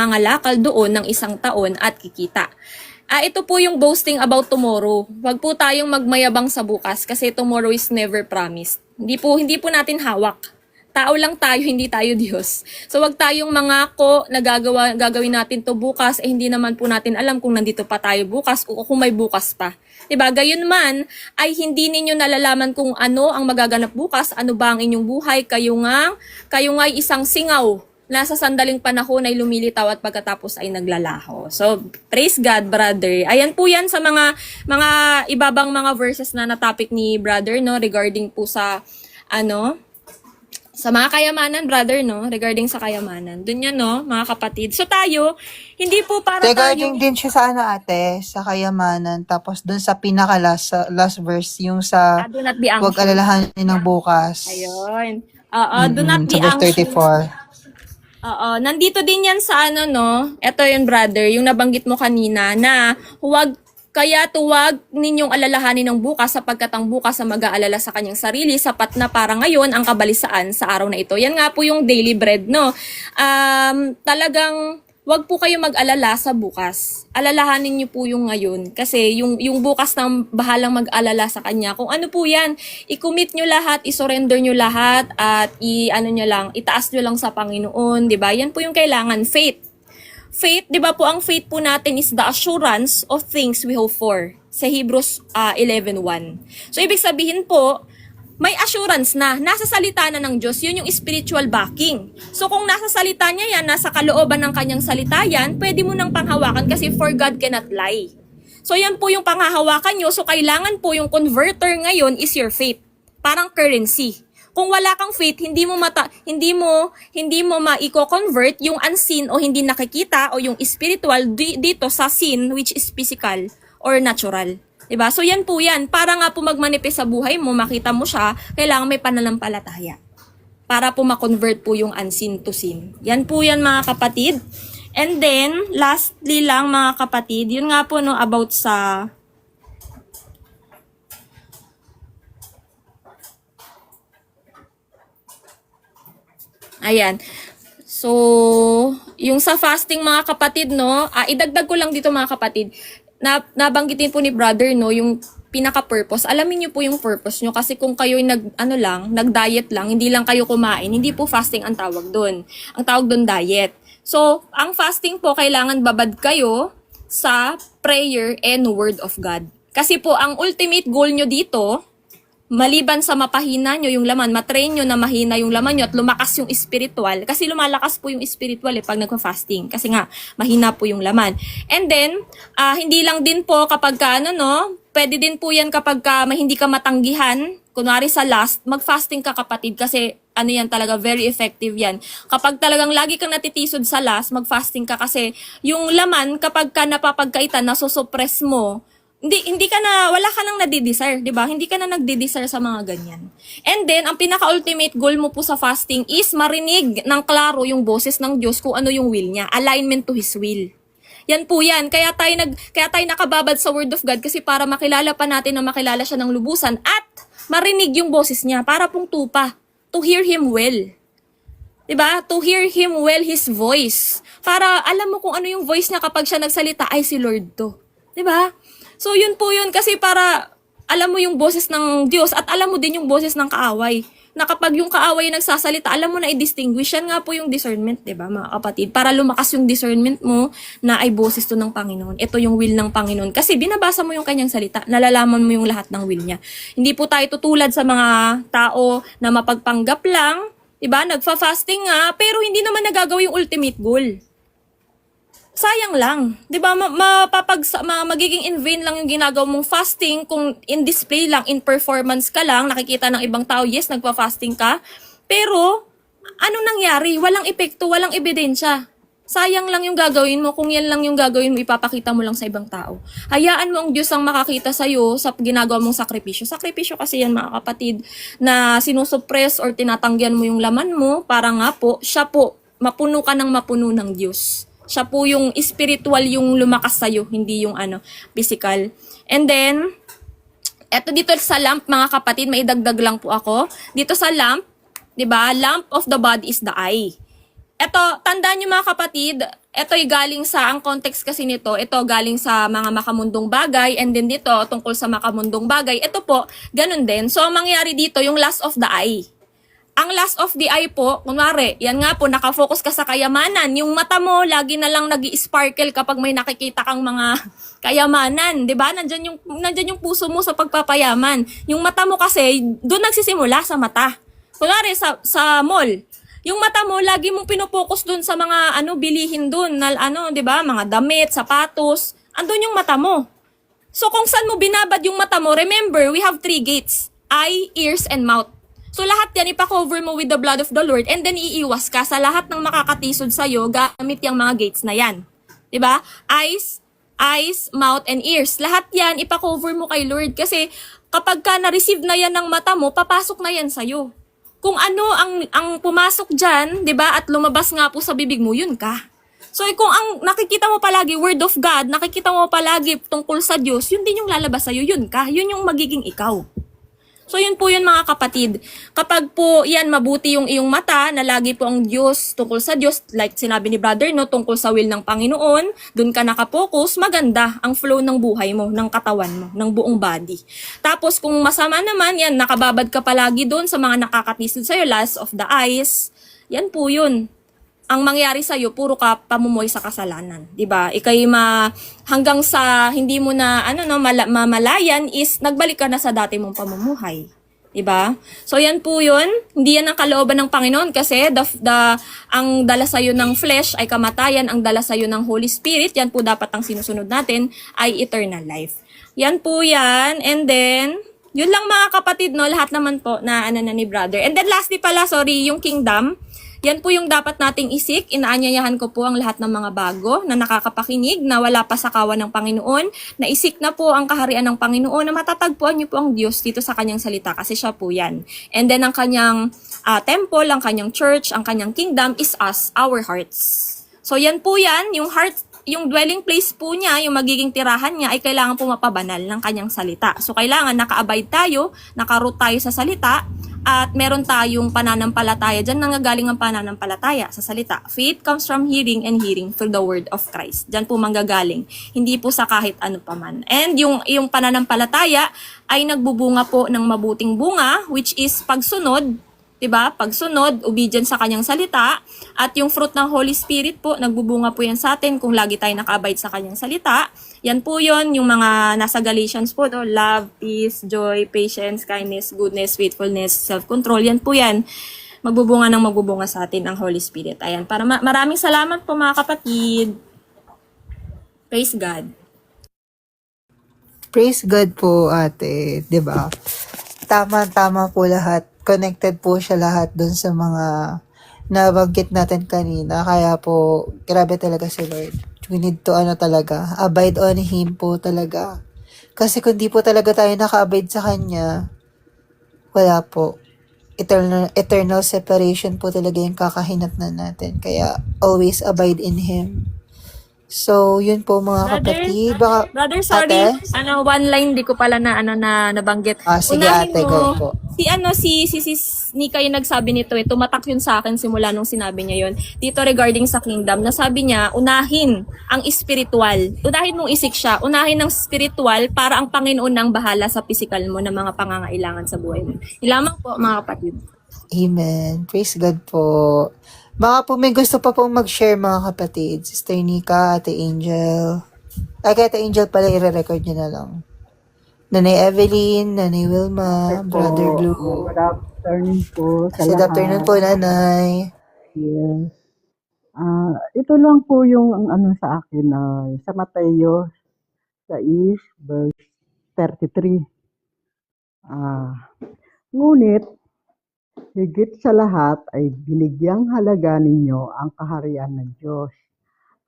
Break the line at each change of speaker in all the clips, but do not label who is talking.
mangangalakal doon ng isang taon at kikita. Ito po yung boasting about tomorrow. Huwag po tayong magmayabang sa bukas kasi tomorrow is never promised. Hindi po natin hawak. Tao lang tayo, hindi tayo Diyos. So wag tayong mangako na gagawin natin to bukas, hindi naman po natin alam kung nandito pa tayo bukas o kung may bukas pa. Diba? Gayon man, ay hindi ninyo nalalaman kung ano ang magaganap bukas, ano ba ang inyong buhay, kayo nga ay isang singaw na sa sandaling panahon ay lumilitaw at pagkatapos ay naglalaho. So, praise God, brother. Ayan po yan sa mga ibabang mga verses na topic ni brother, no, regarding po sa sa mga kayamanan, brother, no? Regarding sa kayamanan. Doon yan, no? Mga kapatid. So tayo, hindi po para
Regarding din siya sa ate, sa kayamanan. Tapos doon sa last verse, yung sa
do not be anxious.
huwag alalahanin ng bukas.
Ayun. Do not be
Sa verse
anxious.
34.
Nandito din yan sa no? Ito yun, brother, yung nabanggit mo kanina na huwag ninyong alalahanin ng bukas sapagkat ang bukas sa mag-aalala sa kanyang sarili sapat na para ngayon ang kabalisaan sa araw na ito. Yan nga po yung daily bread, no? Talagang wag po kayo mag-alala sa bukas. Alalahanin niyo po yung ngayon kasi yung bukas nang bahalang mag-alala sa kanya. Kung ano po yan, i-commit nyo lahat, i-surrender nyo lahat at itaas nyo lang sa Panginoon, 'di ba? Yan po yung kailangan, faith. Faith, 'di ba po, ang faith po natin is the assurance of things we hope for. Sa Hebrews 11:1. So ibig sabihin po, may assurance na nasa salita na ng Diyos, yun yung spiritual backing. So kung nasa salita niya yan, nasa kalooban ng kanyang salita yan, pwede mo nang panghawakan kasi for God cannot lie. So yan po yung panghahawakan nyo. So kailangan po yung converter ngayon is your faith. Parang currency. Kung wala kang faith, hindi mo maiko-convert yung unseen o hindi nakikita o yung spiritual dito sa sin which is physical or natural. Diba? So yan po yan. Para nga po magmanifest sa buhay mo, makita mo siya, kailangan may pananampalataya. Para po ma-convert po yung unseen to sin. Yan po yan, mga kapatid. And then, lastly lang, mga kapatid, yun nga po, no, about sa ayan. So, yung sa fasting, mga kapatid, no, idagdag ko lang dito, mga kapatid, nabanggitin po ni brother, no, yung pinaka-purpose. Alamin niyo po yung purpose nyo kasi kung kayo nag-diet lang, hindi lang kayo kumain, hindi po fasting ang tawag doon. Ang tawag doon diet. So, ang fasting po, kailangan babad kayo sa prayer and word of God. Kasi po, ang ultimate goal nyo dito, maliban sa mapahina nyo yung laman, matrain nyo na mahina yung laman nyo at lumakas yung spiritual. Kasi lumalakas po yung spiritual pag nagpa-fasting. Kasi nga, mahina po yung laman. And then, hindi lang din po kapag pwede din po yan kapag hindi ka matanggihan. Kunwari sa last, mag-fasting ka, kapatid. Kasi yan talaga, very effective yan. Kapag talagang lagi kang natitisod sa last, mag-fasting ka kasi yung laman kapag ka napapagkaitan, nasusuppress mo, wala ka nang nadi-desire, 'di ba? Hindi ka na nagdi-desire sa mga ganyan. And then, ang pinaka-ultimate goal mo po sa fasting is marinig ng klaro yung boses ng Diyos kung ano yung will niya, alignment to His will. Yan po yan. Kaya tayo nakababad sa Word of God kasi para makilala pa natin na makilala siya ng lubusan at marinig yung boses niya para pong tupa, to hear Him well. 'Di ba? To hear Him well, His voice. Para alam mo kung ano yung voice niya kapag siya nagsalita, ay si Lord to. 'Di ba? So, yun po yun kasi para alam mo yung boses ng Diyos at alam mo din yung boses ng kaaway. Na kapag yung kaaway nagsasalita, alam mo na i-distinguish. Yan nga po yung discernment, diba, mga kapatid? Para lumakas yung discernment mo na ay boses to ng Panginoon. Ito yung will ng Panginoon. Kasi binabasa mo yung kanyang salita, nalalaman mo yung lahat ng will niya. Hindi po tayo tutulad sa mga tao na mapagpanggap lang, diba, nagfa-fasting nga, pero hindi naman nagagawa yung ultimate goal. Sayang lang. 'Di ba? Magiging in vain lang yung ginagawa mong fasting kung in display lang, in performance ka lang, nakikita ng ibang tao, yes, nagpa-fasting ka. Pero anong nangyari? Walang epekto, walang ebidensya. Sayang lang yung gagawin mo kung yan lang yung gagawin mo, ipapakita mo lang sa ibang tao. Hayaan mo ang Diyos ang makakita sa iyo sa ginagawa mong sakripisyo. Sakripisyo kasi yan, mga kapatid, na sinusuppress or tinatanggihan mo yung laman mo para nga po, siya po, mapuno ka ng mapuno ng Diyos. Siya po yung spiritual yung lumakas sa'yo, hindi yung physical. And then, eto dito sa lamp, mga kapatid, may idagdag lang po ako. Dito sa lamp, 'di ba? Lamp of the body is the eye. Eto, tandaan nyo mga kapatid, eto'y galing sa, ang context kasi nito, ito galing sa mga makamundong bagay, and then dito, tungkol sa makamundong bagay, ito po, ganun din. So, ang mangyari dito, yung lust of the eye. Ang lust of the eye po, kunwari, yan nga po, nakafocus ka sa kayamanan. Yung mata mo, lagi na lang nag-sparkle kapag may nakikita kang mga kayamanan. 'Di ba? Nandyan yung puso mo sa pagpapayaman. Yung mata mo kasi, doon nagsisimula sa mata. Kunwari, sa mall, yung mata mo, lagi mong pinopokus doon sa mga bilihin doon. Na, 'di ba? Mga damit, sapatos. Andun yung mata mo. So, kung saan mo binabad yung mata mo, remember, we have 3 gates. Eye, ears, and mouth. So, lahat yan, ipa-cover mo with the blood of the Lord and then iiwas ka sa lahat ng makakatisod sa'yo gamit yung mga gates na yan. 'Di ba? Eyes, mouth, and ears. Lahat yan, ipa-cover mo kay Lord. Kasi, kapag ka na-receive na yan ng mata mo, papasok na yan sa'yo. Kung ano ang pumasok dyan, 'di ba? At lumabas nga po sa bibig mo, yun ka. So, kung ang nakikita mo palagi, word of God, nakikita mo palagi tungkol sa Diyos, yun din yung lalabas sa'yo, yun ka. Yun yung magiging ikaw. So, yun po yun mga kapatid. Kapag po yan, mabuti yung iyong mata, na lagi po ang Diyos, tungkol sa Diyos, like sinabi ni brother, no, tungkol sa will ng Panginoon, dun ka nakapokus, maganda ang flow ng buhay mo, ng katawan mo, ng buong body. Tapos, kung masama naman, yan, nakababad ka palagi dun sa mga nakakatisod sa'yo, lust of the eyes, yan po yun. Ang mangyari sa iyo puro ka pamumuhay sa kasalanan, 'di ba? Hanggang sa hindi mo na mamalayan is nagbalik ka na sa dati mong pamumuhay, 'di ba? So yan po 'yun. Hindi yan ang kalooban ng Panginoon kasi ang dala sa iyo ng flesh ay kamatayan, ang dala sa iyo ng Holy Spirit, yan po dapat ang sinusunod natin ay eternal life. Yan po yan. And then yun lang mga kapatid, no, lahat naman po na ni brother. And then lastly pala, sorry, yung kingdom. Yan po yung dapat nating isik. Inaanyayahan ko po ang lahat ng mga bago na nakakapakinig, na wala pa sa kawan ng Panginoon, na isik na po ang kaharian ng Panginoon, na matatagpuan niyo po ang Diyos dito sa kanyang salita kasi siya po yan. And then ang kanyang temple, ang kanyang church, ang kanyang kingdom is us, our hearts. So yan po yan, yung heart, yung dwelling place po niya, yung magiging tirahan niya ay kailangan po mapabanal ng kanyang salita. So kailangan naka-abide tayo, naka-root tayo sa salita, at meron tayong pananampalataya. Diyan nanggagaling ang pananampalataya sa salita. Faith comes from hearing and hearing through the word of Christ. Diyan po manggagaling. Hindi po sa kahit ano paman. And yung pananampalataya ay nagbubunga po ng mabuting bunga, which is pagsunod, 'di ba? Pagsunod, obedience sa kanyang salita, at yung fruit ng Holy Spirit po, nagbubunga po yan sa atin kung lagi tayo naka-abide sa kanyang salita. Yan po yon, yung mga nasa Galatians po, no? Love, peace, joy, patience, kindness, goodness, faithfulness, self-control. Yan po yan. Magbubunga sa atin ang Holy Spirit. Ayan, maraming salamat po mga kapatid. Praise God.
Praise God po, ate. 'Di ba? Tama-tama po lahat. Connected po siya lahat dun sa mga nabanggit natin kanina. Kaya po, grabe talaga si Lord. We need to talaga, abide on Him po talaga. Kasi kung di po talaga tayo naka-abide sa Kanya, wala po. Eternal separation po talaga yung kakahinatnan natin. Kaya, always abide in Him. So, yun po mga kapatid.
Brother, sorry.
Ate?
One line di ko pala na nabanggit.
Sige ate, go po.
Si Nika yung nagsabi nito, tumatak yun sa akin simula nung sinabi niya yun. Dito regarding sa kingdom, nasabi niya, unahin ang spiritual. Unahin mong isik siya. Unahin ang spiritual para ang Panginoon nang bahala sa physical mo na mga pangangailangan sa buhay mo. Ilamang po mga kapatid.
Amen. Praise God po. Baka po may gusto pa pong mag-share mga kapatid. Sister Nika, Ate Angel. Kay Ate Angel pala, i-record nyo na lang. Nanay Evelyn, Nanay Wilma, Brother Blue.
Good afternoon po sa
Good
lahat.
afternoon po, Nanay.
Yes. Ito lang po yung sa akin sa Mateo 6 verse 33. Ngunit higit sa lahat ay binigyang halaga ninyo ang kaharian ng Diyos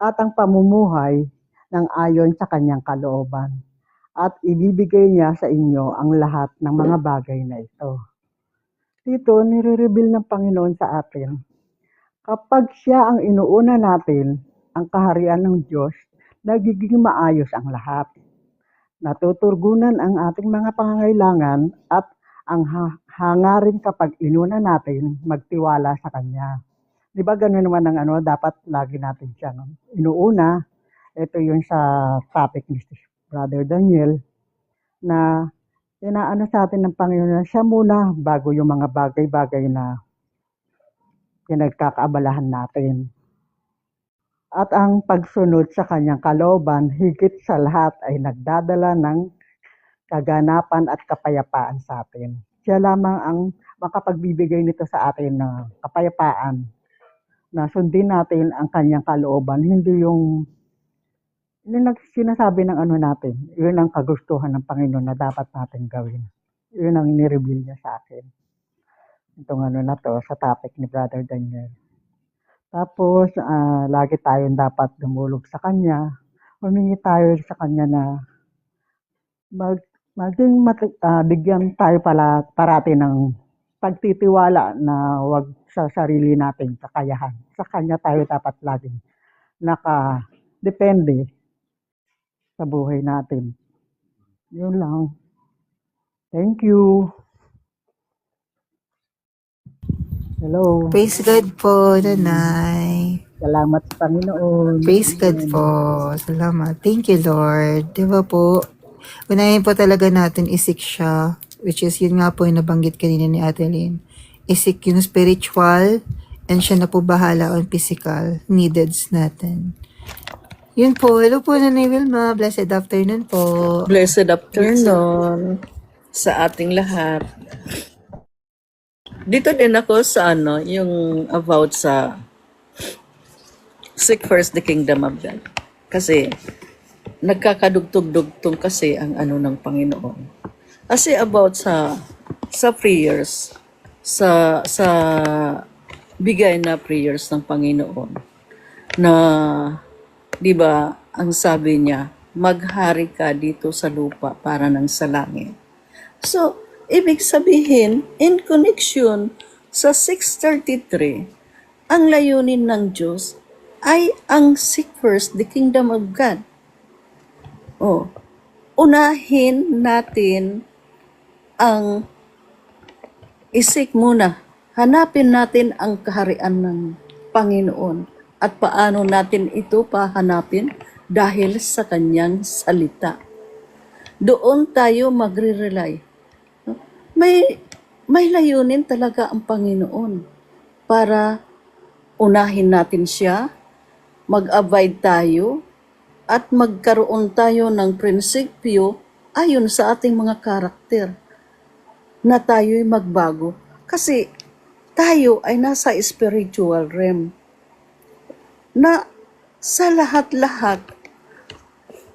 at ang pamumuhay ng ayon sa kanyang kalooban, at ibibigay niya sa inyo ang lahat ng mga bagay na ito. Dito, nire-reveal ng Panginoon sa atin, kapag siya ang inuuna natin, ang kaharian ng Diyos, nagiging maayos ang lahat. Natuturgunan ang ating mga pangangailangan at ang hangarin kapag inuna natin magtiwala sa Kanya. Di ba gano'n naman ang ano, dapat lagi natin siyang inuuna. Ito yung sa topic ni Brother Daniel na inaano sa atin ng Panginoon na siya muna bago yung mga bagay-bagay na pinagkakaabalahan natin. At ang pagsunod sa kanyang kalooban, higit sa lahat ay nagdadala ng kaganapan at kapayapaan sa atin. Siya lamang ang makapagbibigay nito sa atin ng kapayapaan na sundin natin ang kanyang kalooban, hindi yung sinasabi ng ano natin, yun ang kagustuhan ng Panginoon na dapat natin gawin. Yun ang nireveal niya sa akin. Itong ano na to, sa topic ni Brother Daniel. Tapos, lagi tayong dapat dumulog sa Kanya. Humingi tayo sa Kanya na bigyan tayo parati ng pagtitiwala na wag sa sarili nating kakayahan. Sa Kanya tayo dapat laging nakadepende sa buhay natin. Yun lang. Thank you. Hello.
Praise God po, Nanay.
Salamat sa Panginoon.
Praise God po. Salamat. Thank you, Lord. Di ba po? Unahin po talaga natin isik siya, which is yun nga po yung nabanggit kanina ni Adeline. Isik yung spiritual, and siya na po bahala on physical needs natin. Yun po. Hello po, Nanay Wilma. Blessed afternoon po.
Blessed afternoon sa ating lahat. Dito din ako sa yung about sa seek first the kingdom of God. Kasi nagkakadugtog-dugtong kasi ang ng Panginoon. Kasi about sa prayers, sa bigay na prayers ng Panginoon na 'di ba ang sabi niya, maghari ka dito sa lupa para nang sa langit. So, ibig sabihin, in connection sa 633, ang layunin ng Diyos ay ang seek first the kingdom of God. Unahin natin ang isik muna. Hanapin natin ang kaharian ng Panginoon. At paano natin ito pahanapin? Dahil sa kanyang salita. Doon tayo magre-rely. May layunin talaga ang Panginoon para unahin natin siya, mag-abide tayo, at magkaroon tayo ng prinsipyo ayon sa ating mga karakter na tayo'y magbago. Kasi tayo ay nasa spiritual realm na sa lahat-lahat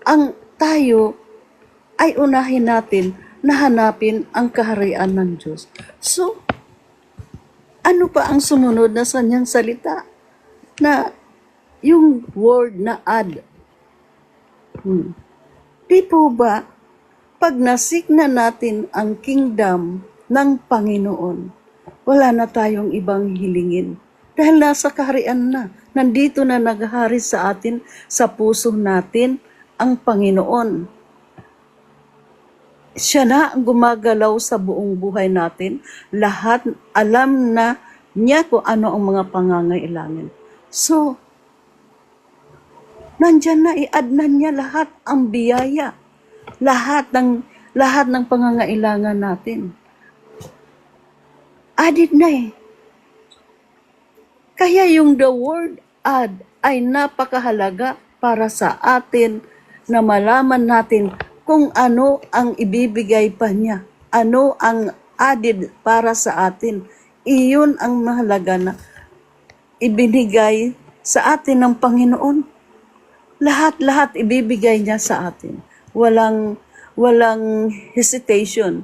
ang tayo ay unahin natin na hanapin ang kaharian ng Diyos. So, ano pa ang sumunod na sa kanyang salita? Na yung word na add. Di po ba, pag nasik na natin ang kingdom ng Panginoon, wala na tayong ibang hilingin. Dahil nasa kaharian na. Nandito na naghahari sa atin, sa puso natin, ang Panginoon. Siya na ang gumagalaw sa buong buhay natin. Lahat alam na niya kung ano ang mga pangangailangan. So, nandyan na, i-add na niya lahat ang biyaya. Lahat ng pangangailangan natin. Added na eh. Kaya yung the word add ay napakahalaga para sa atin na malaman natin kung ano ang ibibigay pa niya, ano ang added para sa atin. Iyon ang mahalaga na ibinigay sa atin ng Panginoon. Lahat-lahat ibibigay niya sa atin. Walang hesitation.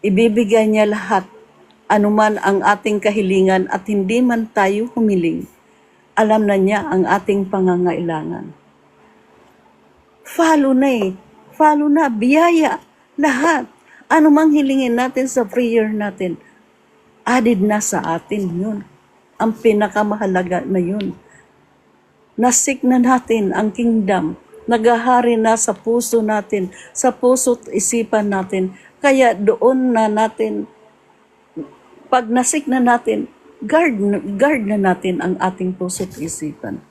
Ibibigay niya lahat. Anuman ang ating kahilingan at hindi man tayo humiling. Alam na niya ang ating pangangailangan. Follow na, biyaya, lahat. Ano mang hilingin natin sa prayer natin, added na sa atin yun. Ang pinakamahalaga na yun. Nasik na natin ang kingdom. Nagahari na sa puso natin, sa puso't isipan natin. Kaya doon na natin, pag nasik na natin, guard na natin ang ating puso't isipan.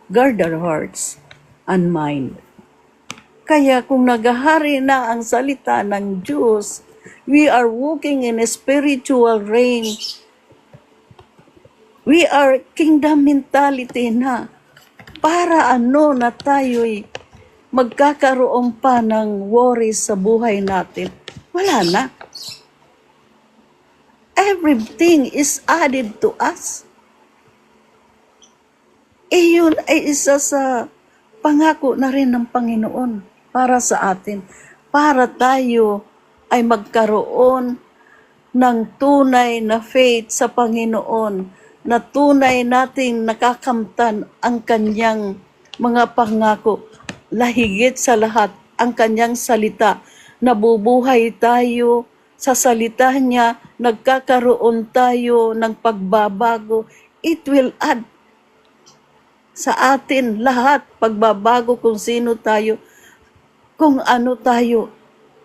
Guard our hearts and mind. Kaya kung naghahari na ang salita ng Diyos, we are walking in a spiritual reign. We are kingdom mentality na. Para ano na tayo'y magkakaroon pa ng worries sa buhay natin? Wala na. Everything is added to us. Iyon ay isa sa pangako na rin ng Panginoon para sa atin. Para tayo ay magkaroon ng tunay na faith sa Panginoon, na tunay nating nakakamtan ang kanyang mga pangako. Lahigit sa lahat, ang kanyang salita. Nabubuhay tayo sa salita niya, nagkakaroon tayo ng pagbabago. It will add sa atin lahat, pagbabago kung sino tayo, kung ano tayo.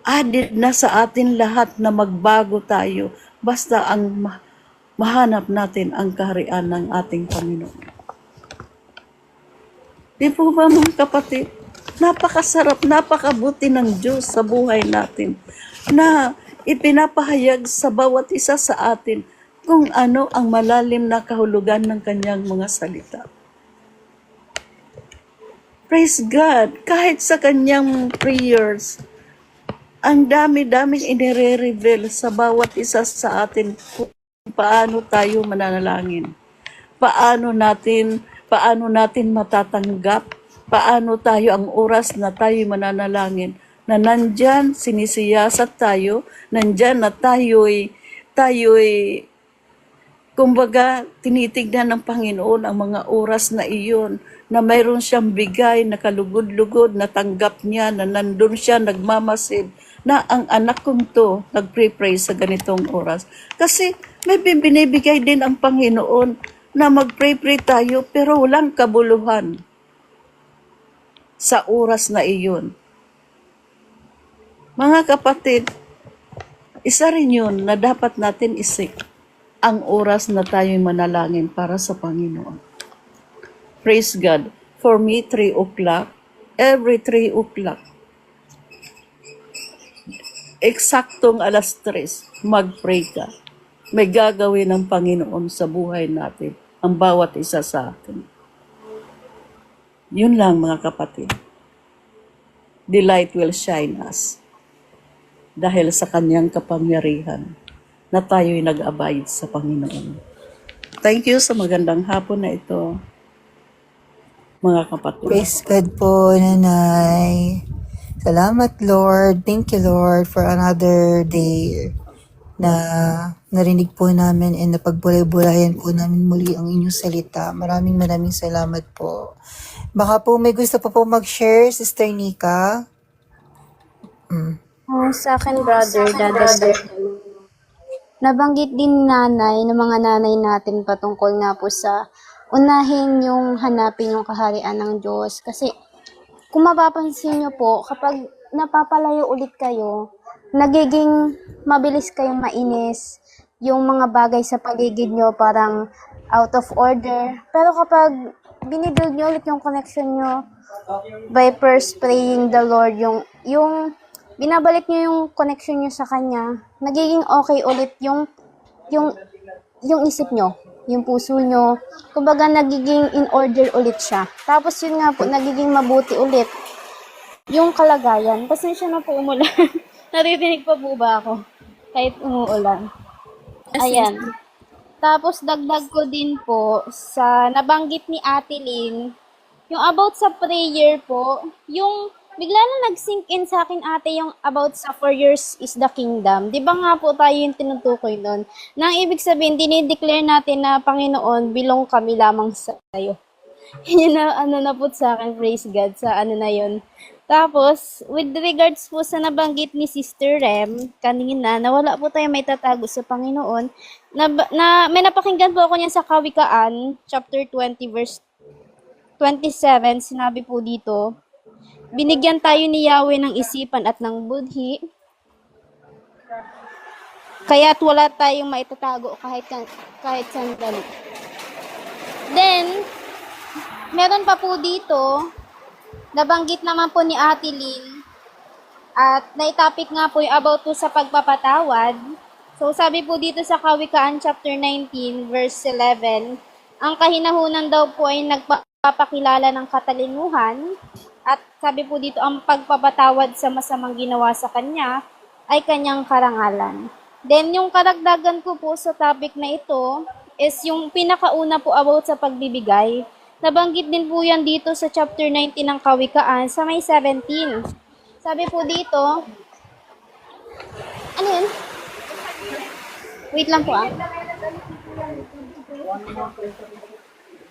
Added na sa atin lahat na magbago tayo. Basta ang mahanap natin ang kaharian ng ating Panginoon. Di po ba mga kapatid? Napakasarap, napakabuti ng Diyos sa buhay natin na ipinapahayag sa bawat isa sa atin kung ano ang malalim na kahulugan ng kanyang mga salita. Praise God! Kahit sa kanyang prayers, ang dami-daming inire-reveal sa bawat isa sa atin kung paano tayo mananalangin. Paano natin matatanggap, paano tayo ang oras na tayo mananalangin, na nandyan, sinisiyasat tayo, nandyan na tayo'y kumbaga, tinitignan ng Panginoon ang mga oras na iyon, na mayroon siyang bigay, na kalugod-lugod, na tanggap niya, na nandun siya, nagmamasid, na ang anak kong to, nagpre-pray sa ganitong oras. Kasi may binibigay din ang Panginoon na mag-pray-pray tayo, pero walang kabuluhan sa oras na iyon. Mga kapatid, isa rin yun na dapat natin isik ang oras na tayo'y manalangin para sa Panginoon. Praise God. For me, 3 o'clock, every 3 o'clock, eksaktong 3:00, mag-pray ka. May gagawin ng Panginoon sa buhay natin, ang bawat isa sa atin. Yun lang mga kapatid. The light will shine us dahil sa kanyang kapangyarihan na tayo'y nag-abide sa Panginoon. Thank you sa magandang hapon na ito, mga kapatid.
Praise God po, Nanay. Salamat, Lord. Thank you, Lord, for another day na narinig po namin and napagbulay-bulayan po namin muli ang inyong salita. Maraming salamat po. Baka po may gusto pa po mag-share, Sister Nika.
Sa akin, brother, dadagdag. Nabanggit din nanay ng mga nanay natin patungkol nga po sa unahin yung hanapin yung kaharian ng Diyos. Kasi kung mapapansin nyo po, kapag napapalayo ulit kayo, nagiging mabilis kayong mainis, yung mga bagay sa paligid nyo parang out of order. Pero kapag binibuild nyo ulit yung connection nyo by first praying the Lord, yung binabalik nyo yung connection nyo sa Kanya, nagiging okay ulit yung isip nyo, yung puso nyo. Kumbaga, nagiging in order ulit siya. Tapos yun nga po, nagiging mabuti ulit yung kalagayan. Pasensya na po umulan. Naririnig pa po ba ako? Kahit umuulan. Ayan. Tapos dagdag ko din po sa nabanggit ni Ate Lynn, yung about sa prayer po, yung bigla na nag-sink in sa akin ate yung about sa for yours is the kingdom. Di ba nga po tayo yung tinutukoy nun? Nang ibig sabihin, dinideclare natin na Panginoon, bilong kami lamang sa iyo. Yun na, na po sa akin, praise God, sa na yun. Tapos, with regards po sa nabanggit ni Sister Rem, kanina, na wala po tayo may tatago sa Panginoon, may napakinggan po ako niya sa Kawikaan, chapter 20, verse 27, sinabi po dito, binigyan tayo ni Yahweh ng isipan at ng budhi Kaya't wala tayong maitatago kahit sandali. Then, meron pa po dito, nabanggit naman po ni Ate Lynn, at naitopic nga po yung about po sa pagpapatawad. So, sabi po dito sa Kawikaan chapter 19, verse 11, ang kahinahunan daw po ay nagpapakilala ng katalinuhan, at sabi po dito, ang pagpapatawad sa masamang ginawa sa kanya ay kanyang karangalan. Then, yung karagdagan ko po sa topic na ito is yung pinakauna po about sa pagbibigay. Nabanggit din po yan dito sa chapter 19 ng Kawikaan sa may 17. Sabi po dito, ano yun? Wait lang po ah.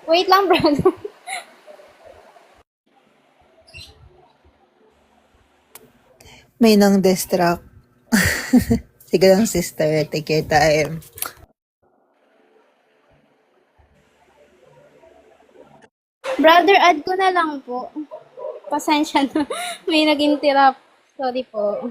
Wait lang, brother.
May nang distract. Sige lang, sister. Take your time.
Brother, add ko na lang po. Pasensya na. May nag-interrupt. Sorry po.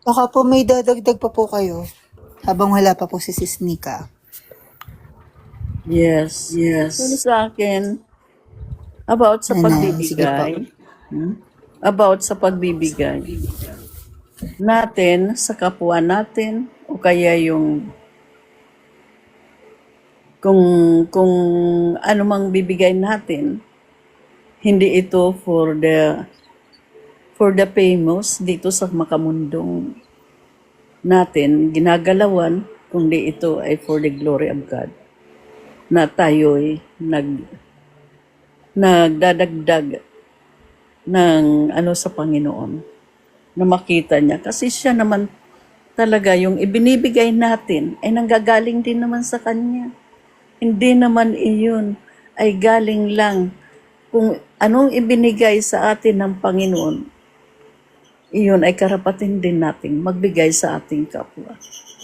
Baka po may dadagdag pa po kayo habang wala pa po si Sis Nika.
Yes. Yun sa akin, about sa
Ano, sige po.
pagbibigay. About sa pagbibigay. Natin, sa kapwa natin, o kaya yung kung ano mang bibigay natin, hindi ito for the famous dito sa makamundong natin ginagalawan, kundi ito ay for the glory of God, na tayo'y nagdadagdag ng ano sa Panginoon, na makita niya. Kasi siya naman talaga, yung ibinibigay natin ay nanggagaling din naman sa Kanya. Hindi naman iyon ay galing lang kung anong ibinigay sa atin ng Panginoon. Iyon ay karapatan din nating magbigay sa ating kapwa.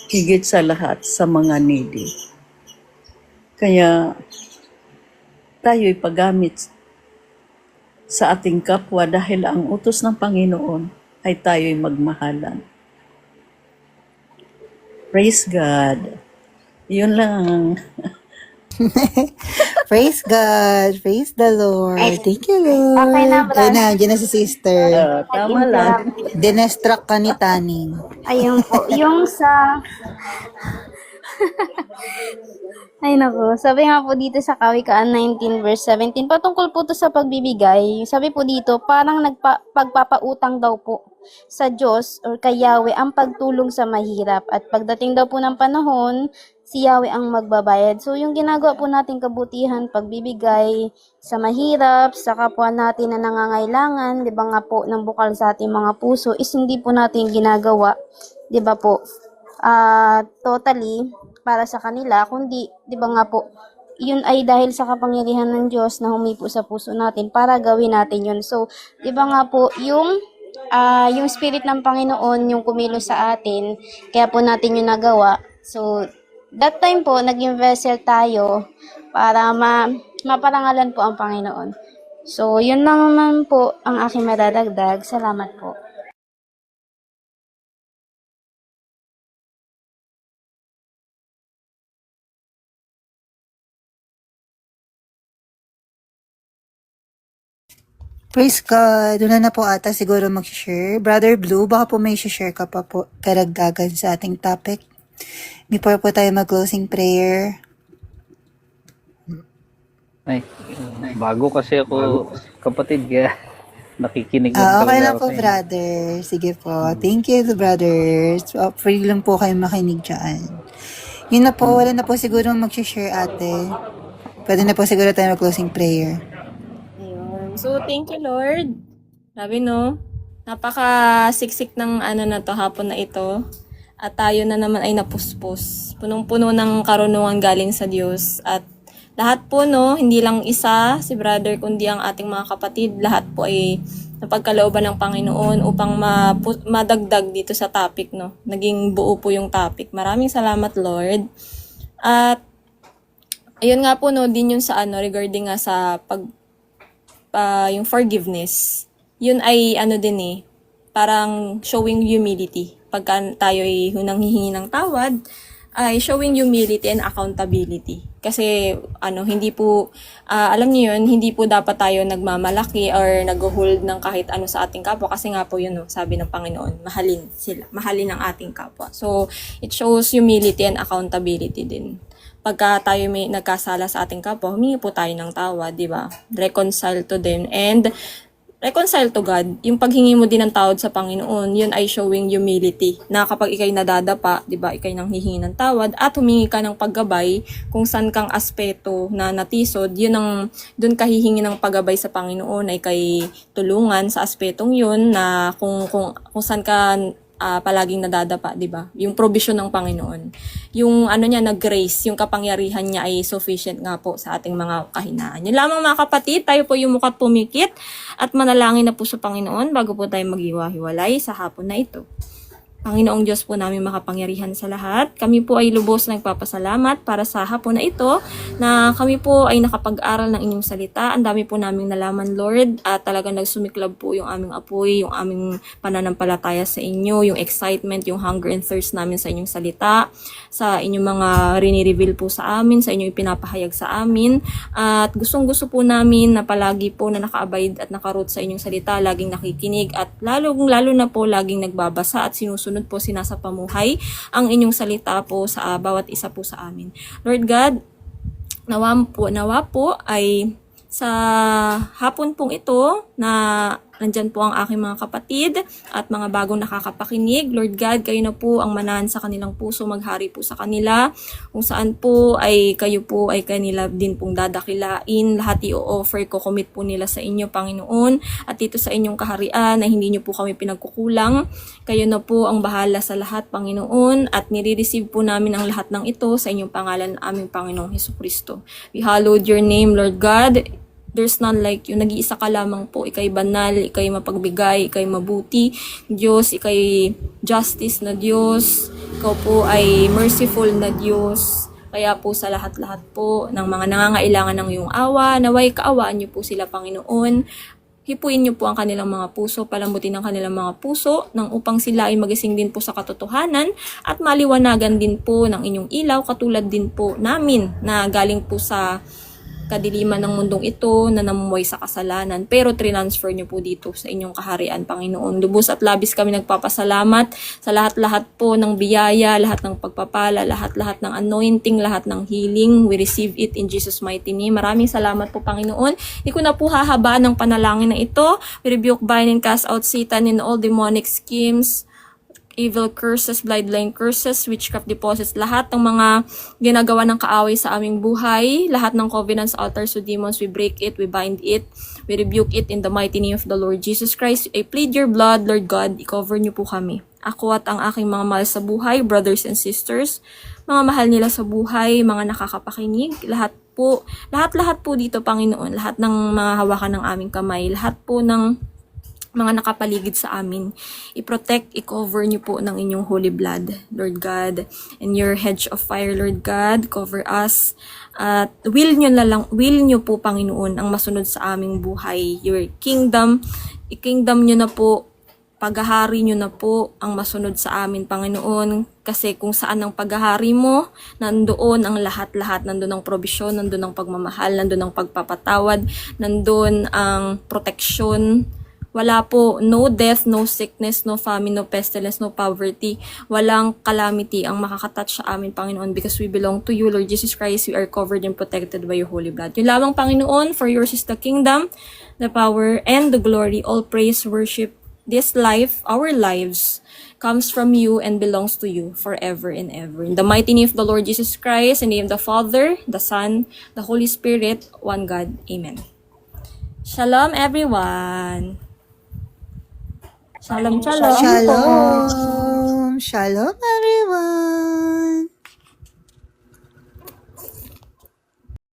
Higit sa lahat sa mga needy. Kaya tayo'y paggamit sa ating kapwa dahil ang utos ng Panginoon ay tayo'y magmahalan. Praise God. Yun lang.
Praise God. Praise the Lord. Thank you, Lord.
Okay na, brother.
Ayun na, dyan na si sister.
Tama lang.
Dinestruct ka ni Taning.
Ayun po. Yung sa... Ay nako, sabi nga po dito sa Kawikaan 19 verse 17, patungkol po to sa pagbibigay. Sabi po dito, parang pagpapautang daw po sa Diyos or kay Yahweh ang pagtulong sa mahirap. At pagdating daw po ng panahon, si Yahweh ang magbabayad. So yung ginagawa po nating kabutihan, pagbibigay sa mahirap, sa kapwa natin na nangangailangan, di ba nga po, ng bukal sa ating mga puso, is hindi po natin ginagawa, di ba po, totally para sa kanila, kundi, di ba nga po, yun ay dahil sa kapangyarihan ng Diyos na humipo sa puso natin para gawin natin yun. So, di ba nga po, yung spirit ng Panginoon, yung kumilos sa atin, kaya po natin yung nagawa. So, that time po, naging vessel tayo para maparangalan po ang Panginoon. So, yun lang naman po ang aking madadagdag. Salamat po.
Praise God. Doon na po ata siguro mag-share. Brother Blue, baka po may share ka pa po karagdagan sa ating topic. Before po tayo mag-closing prayer.
Ay, bago kasi ako, kapatid, kaya nakikinig
Okay
lang talaga
lang
ako
po,
sa inyo.
brother. Sige po. Thank you, brothers. Free lang po kayo makinig dyan. Yun na po, wala na po siguro mag-share ate. Pwede na po siguro tayo mag-closing prayer.
Ayun. So, thank you, Lord. Sabi, no? Napaka-siksik ng na to, hapon na ito. At tayo na naman ay napuspos. Punong-puno ng karunungan galing sa Diyos. At lahat po, no, hindi lang isa, si brother, kundi ang ating mga kapatid, lahat po ay napagkalooban ng Panginoon upang madagdag dito sa topic, no. Naging buo po yung topic. Maraming salamat, Lord. At ayun nga po, no, din yun sa regarding nga sa yung forgiveness. Yun ay din parang showing humility. Pagka tayo ay nanghihingi ng tawad, ay showing humility and accountability. Kasi hindi po, alam niyo yun, hindi po dapat tayo nagmamalaki or nag-hold ng kahit ano sa ating kapwa. Kasi nga po yun, sabi ng Panginoon, mahalin sila, mahalin ang ating kapwa. So, it shows humility and accountability din. Pagka tayo may nagkasala sa ating kapwa, humingi po tayo ng tawad, di ba? Reconcile to them and reconcile to God. Yung paghingi mo din ng tawad sa Panginoon, yun ay showing humility. Na kapag ikay nadadapa, di ba, ikay nang hihingi ng tawad at humingi ka ng paggabay kung saan kang aspeto na natisod, yun ang dun ka hihingi ng paggabay sa Panginoon ay kay tulungan sa aspetong yun na kung saan ka palaging nadadapa, di ba? Yung provision ng Panginoon. Yung niya na grace, yung kapangyarihan niya ay sufficient nga po sa ating mga kahinaan. Yun lamang mga kapatid, tayo po yung mukat pumikit at manalangin na po sa Panginoon bago po tayo maghiwa-hiwalay sa hapon na ito. Panginoong Diyos po namin makapangyarihan sa lahat. Kami po ay lubos na nagpapasalamat para sa hapon na ito na kami po ay nakapag-aral ng inyong salita. Ang dami po naming nalaman, Lord, at talagang nagsumiklab po yung aming apoy, yung aming pananampalataya sa inyo, yung excitement, yung hunger and thirst namin sa inyong salita, sa inyong mga rini-reveal po sa amin, sa inyong ipinapahayag sa amin. At gustong-gusto po namin na palagi po na naka-abide at naka-root sa inyong salita, laging nakikinig at lalo na po laging nagbabasa at sinusunod po sinasapamuhay ang inyong salita po sa bawat isa po sa amin. Lord God, nawa po ay sa hapon pong ito na nandyan po ang aking mga kapatid at mga bagong nakakapakinig. Lord God, kayo na po ang manahan sa kanilang puso, maghari po sa kanila. Kung saan po ay kayo po ay kanila din pong dadakilain. Lahat i-offer ko, commit po nila sa inyo, Panginoon. At dito sa inyong kaharian na hindi nyo po kami pinagkukulang. Kayo na po ang bahala sa lahat, Panginoon. At nire-receive po namin ang lahat ng ito sa inyong pangalan, aming Panginoong Hesukristo. We hallowed your name, Lord God. There's none like you. Nag-iisa ka lamang po. Ika'y banal, ika'y mapagbigay, ika'y mabuti. Diyos, ika'y justice na Diyos. Ikaw po ay merciful na Diyos. Kaya po sa lahat-lahat po ng mga nangangailangan ng iyong awa, naway kaawaan niyo po sila, Panginoon. Hipuin niyo po ang kanilang mga puso, palambutin ang kanilang mga puso, nang upang sila ay magising din po sa katotohanan at maliwanagan din po ng inyong ilaw, katulad din po namin na galing po sa kadiliman ng mundong ito na namumuhay sa kasalanan, pero transfer niyo po dito sa inyong kaharian, Panginoon. Lubos at labis kami nagpapasalamat sa lahat-lahat po ng biyaya, lahat ng pagpapala, lahat-lahat ng anointing, lahat ng healing. We receive it in Jesus' mighty name. Maraming salamat po, Panginoon. Hindi ko na po hahabaan ng panalangin na ito. We rebuke, bind, and cast out Satan and all demonic schemes, evil curses, bloodline curses, witchcraft deposits, lahat ng mga ginagawa ng kaaway sa aming buhay, lahat ng covenants, altars, to demons, we break it, we bind it, we rebuke it in the mighty name of the Lord Jesus Christ. I plead your blood, Lord God, i-cover niyo po kami. Ako at ang aking mga mahal sa buhay, brothers and sisters, mga mahal nila sa buhay, mga nakakapakinig, lahat po dito, Panginoon, lahat ng mga hawakan ng aming kamay, lahat po ng mga nakapaligid sa amin. I-protect, i-cover niyo po ng inyong holy blood, Lord God. And your hedge of fire, Lord God, cover us. At will niyo po, Panginoon, ang masunod sa aming buhay. Your kingdom, i-kingdom niyo na po, paghahari niyo na po ang masunod sa amin, Panginoon. Kasi kung saan ang paghahari mo, nandoon ang lahat-lahat. Nandoon ang probisyon, nandoon ang pagmamahal, nandoon ang pagpapatawad, nandoon ang proteksyon. Wala po, no death, no sickness, no famine, no pestilence, no poverty. Walang calamity ang makakatouch sa amin, Panginoon, because we belong to you, Lord Jesus Christ. We are covered and protected by your holy blood. Yun lamang, Panginoon, for yours is the kingdom, the power, and the glory. All praise, worship, this life, our lives, comes from you and belongs to you forever and ever. In the mighty name of the Lord Jesus Christ, in the name of the Father, the Son, the Holy Spirit, one God. Amen. Shalom, everyone. Shalom, shalom.
Shalom! Shalom everyone!